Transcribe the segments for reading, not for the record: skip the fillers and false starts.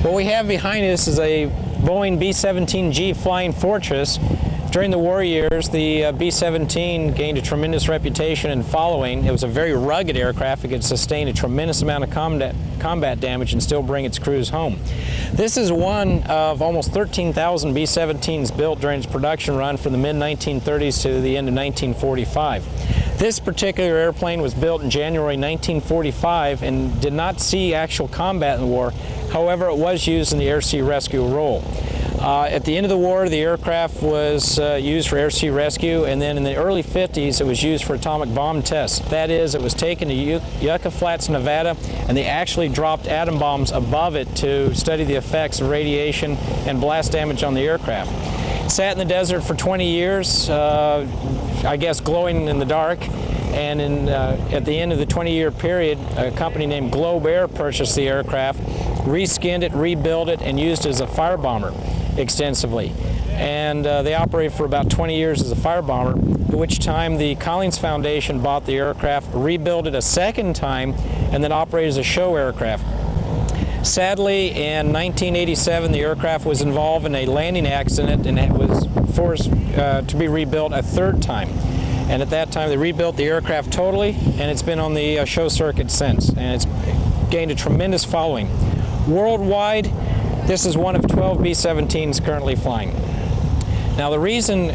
What we have behind us is a Boeing B-17G Flying Fortress. During the war years, the B-17 gained a tremendous reputation and following. It was a very rugged aircraft. It could sustain a tremendous amount of combat damage and still bring its crews home. This is one of almost 13,000 B-17s built during its production run from the mid-1930s to the end of 1945. This particular airplane was built in January 1945 and did not see actual combat in the war. However, it was used in the air-sea rescue role. At the end of the war, the aircraft was used for air-sea rescue, and then in the early 50s, it was used for atomic bomb tests. That is, it was taken to Yucca Flats, Nevada, and they actually dropped atom bombs above it to study the effects of radiation and blast damage on the aircraft. It sat in the desert for 20 years, I guess glowing in the dark, and at the end of the 20-year period, a company named Globe Air purchased the aircraft, reskinned it, rebuilt it, and used it as a fire bomber extensively. And they operated for about 20 years as a fire bomber, at which time the Collins Foundation bought the aircraft, rebuilt it a second time, and then operated as a show aircraft. Sadly, in 1987, the aircraft was involved in a landing accident and it was forced to be rebuilt a third time. And at that time, they rebuilt the aircraft totally, and it's been on the show circuit since, and it's gained a tremendous following. Worldwide, this is one of 12 B-17s currently flying. Now, the reason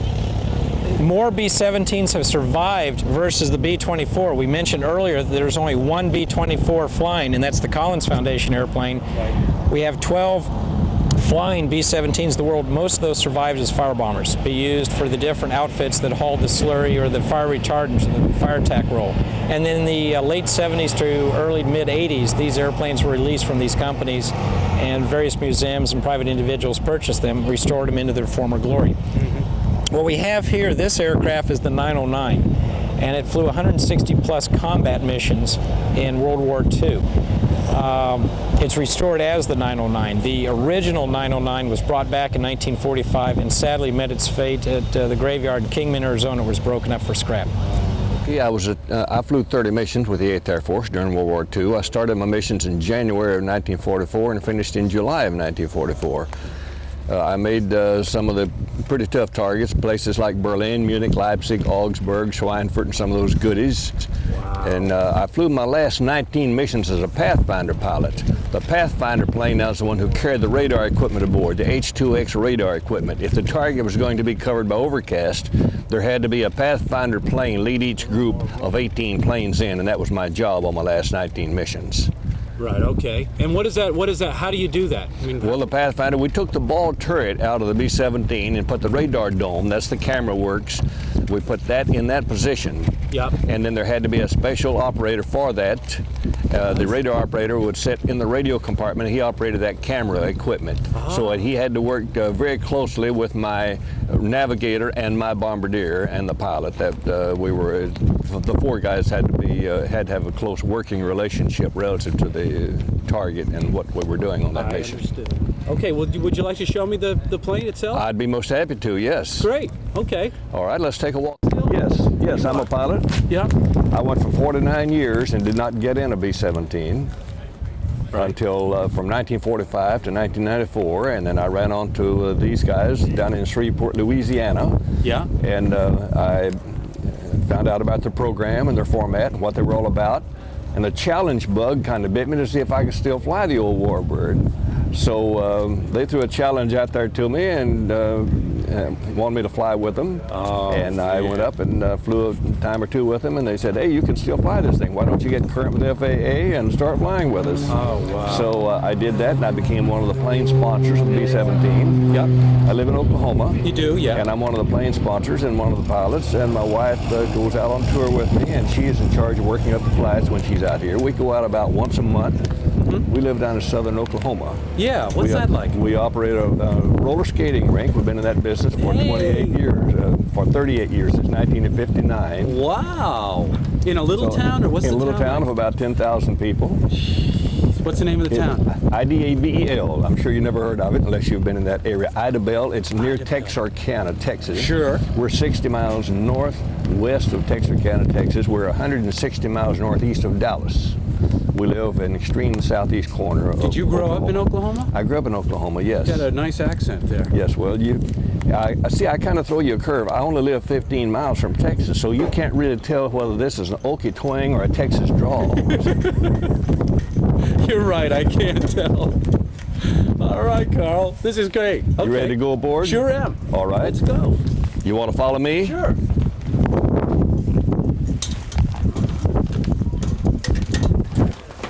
more B-17s have survived versus the B-24, we mentioned earlier that there's only one B-24 flying, and that's the Collins Foundation airplane. We have 12 flying B-17s in the world. Most of those survived as fire bombers, be used for the different outfits that hauled the slurry or the fire retardants and the fire attack role. And then in the late 70s to early mid-80s, these airplanes were released from these companies, and various museums and private individuals purchased them, restored them into their former glory. What we have here, this aircraft is the 909, and it flew 160 plus combat missions in World War II. It's restored as the 909. The original 909 was brought back in 1945 and sadly met its fate at the graveyard in Kingman, Arizona, was broken up for scrap. Yeah, I flew 30 missions with the 8th Air Force during World War II. I started my missions in January of 1944 and finished in July of 1944. I made some of the pretty tough targets, places like Berlin, Munich, Leipzig, Augsburg, Schweinfurt, and some of those goodies. Wow. And I flew my last 19 missions as a Pathfinder pilot. The Pathfinder plane now is the one who carried the radar equipment aboard, the H-2X radar equipment. If the target was going to be covered by overcast, there had to be a Pathfinder plane lead each group of 18 planes in, and that was my job on my last 19 missions. Right, okay. And what is that, how do you do that? I mean, well, the Pathfinder, we took the ball turret out of the B-17 and put the radar dome, that's the camera works, we put that in that position. Yep. And then there had to be a special operator for that. The radar operator would sit in the radio compartment, he operated that camera equipment. So he had to work very closely with my navigator and my bombardier and the pilot. That the four guys had to have a close working relationship relative to the target and what we were doing on that mission. Understood. Okay, well, would you like to show me the plane itself? I'd be most happy to, yes. Great, okay. All right, let's take a walk. Yes, I'm a pilot. Yeah. I went for 49 years and did not get in a B-17 until from 1945 to 1994, and then I ran on to these guys down in Shreveport, Louisiana. Yeah. And I found out about the program and their format and what they were all about. And the challenge bug kind of bit me to see if I could still fly the old Warbird. So they threw a challenge out there to me and wanted me to fly with them. And I went up and flew a time or two with them, and they said, hey, you can still fly this thing. Why don't you get current with the FAA and start flying with us? Oh, wow. So I did that, and I became one of the plane sponsors of the B-17. Yep. I live in Oklahoma. You do, yeah. And I'm one of the plane sponsors and one of the pilots, and my wife goes out on tour with me, and she is in charge of working up the flights when she's out here. We go out about once a month. Mm-hmm. We live down in southern Oklahoma. Yeah, what's that like? We operate a roller skating rink. We've been in that business for 28 years, for 38 years, since 1959. Wow! In a little town, or what's the town? In a little town of about 10,000 people. What's the name of the town? Idabel. I'm sure you never heard of it unless you've been in that area. Idabel. It's near Texarkana, Texas. Sure. We're 60 miles northwest of Texarkana, Texas. We're 160 miles northeast of Dallas. We live in the extreme southeast corner of Did you grow up in Oklahoma? I grew up in Oklahoma, yes. You got a nice accent there. Yes, well, I see, I kind of throw you a curve. I only live 15 miles from Texas, so you can't really tell whether this is an Okie twang or a Texas drawl. You're right, I can't tell. All right, Carl, this is great. Okay. You ready to go aboard? Sure am. All right. Let's go. You want to follow me? Sure.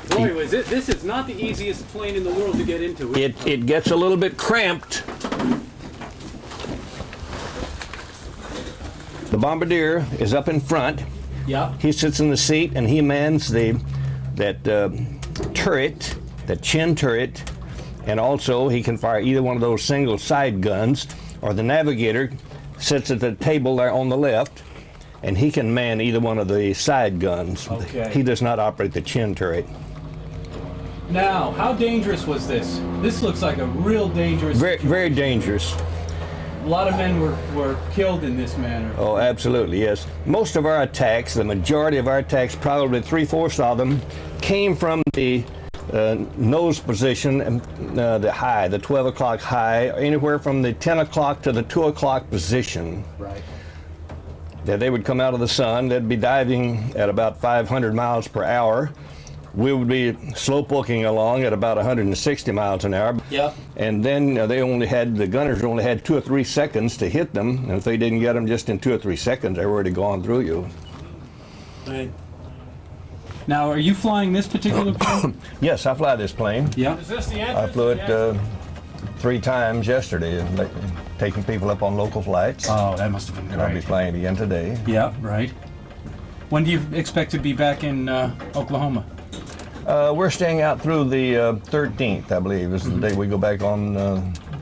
Boy, this is not the easiest plane in the world to get into. It gets a little bit cramped. The bombardier is up in front. Yeah. He sits in the seat and he mans that turret, the chin turret, and also he can fire either one of those single side guns, or the navigator sits at the table there on the left and he can man either one of the side guns. Okay. He does not operate the chin turret. Now, how dangerous was this? This looks like a real dangerous Very, situation. very dangerous. A lot of men were killed in this manner. Oh, absolutely, yes. Most of our attacks, the majority of our attacks, probably 3/4 of them, came from the nose position, and the high, the 12 o'clock high, anywhere from the 10 o'clock to the 2 o'clock position. Right. That they would come out of the sun, they'd be diving at about 500 miles per hour. We would be slow poking along at about 160 miles an hour. Yep. And then the gunners only had 2 or 3 seconds to hit them. And if they didn't get them just in 2 or 3 seconds, they were already gone through you. Right. Now, are you flying this particular plane? Yes, I fly this plane. Yeah. Is this the I entrance? flew it 3 times yesterday, taking people up on local flights. Oh, that must have been And I'll be great. flying again today. Yeah, right. When do you expect to be back in Oklahoma? We're staying out through the 13th, I believe, is the day we go back on.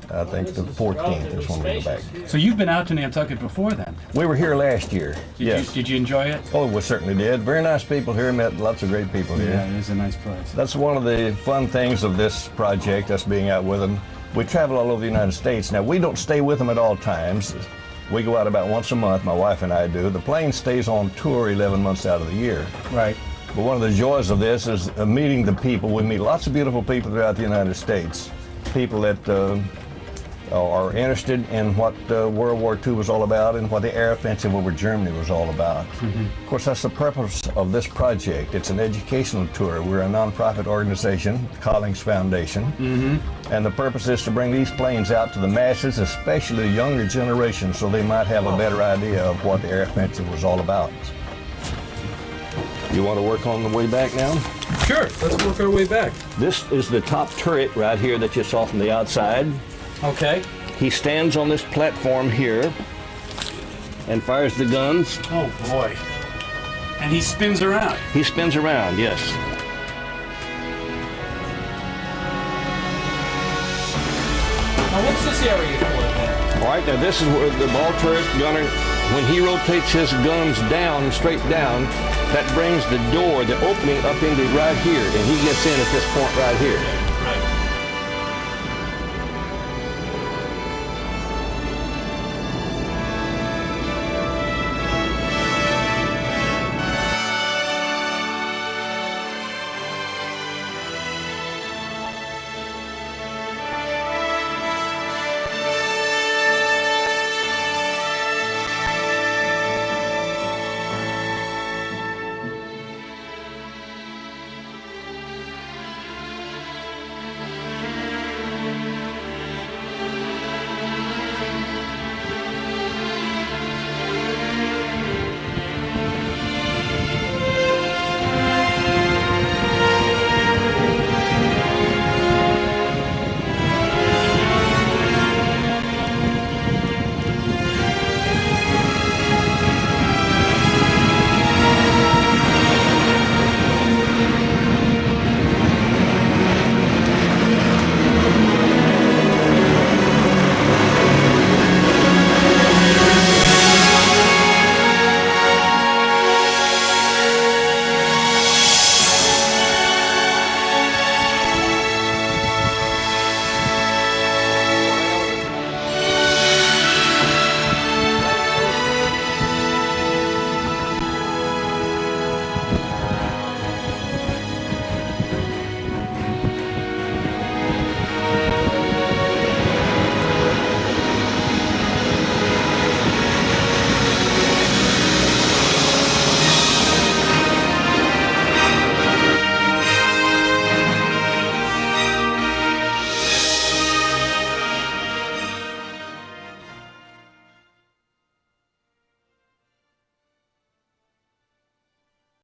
I think the 14th is when we go back. So you've been out to Nantucket before then? We were here last year. Yes. Did you enjoy it? Oh, we certainly did. Very nice people here. Met lots of great people here. Yeah, it is a nice place. That's one of the fun things of this project, us being out with them. We travel all over the United States. Now, we don't stay with them at all times. We go out about once a month, my wife and I do. The plane stays on tour 11 months out of the year. Right. But one of the joys of this is meeting the people. We meet lots of beautiful people throughout the United States. People that are interested in what World War II was all about and what the air offensive over Germany was all about. Of course, that's the purpose of this project. It's an educational tour. We're a nonprofit organization, Collings Foundation, and the purpose is to bring these planes out to the masses, especially the younger generation, so they might have a better idea of what the air offensive was all about. You want to work on the way back now? Sure, let's work our way back. This is the top turret right here that you saw from the outside. Okay. He stands on this platform here and fires the guns. Oh boy. And he spins around. He spins around, yes. Now what's this area for then? All right, now this is where the ball turret gunner, when he rotates his guns down, straight down, that brings the door, the opening up into right here, and he gets in at this point right here.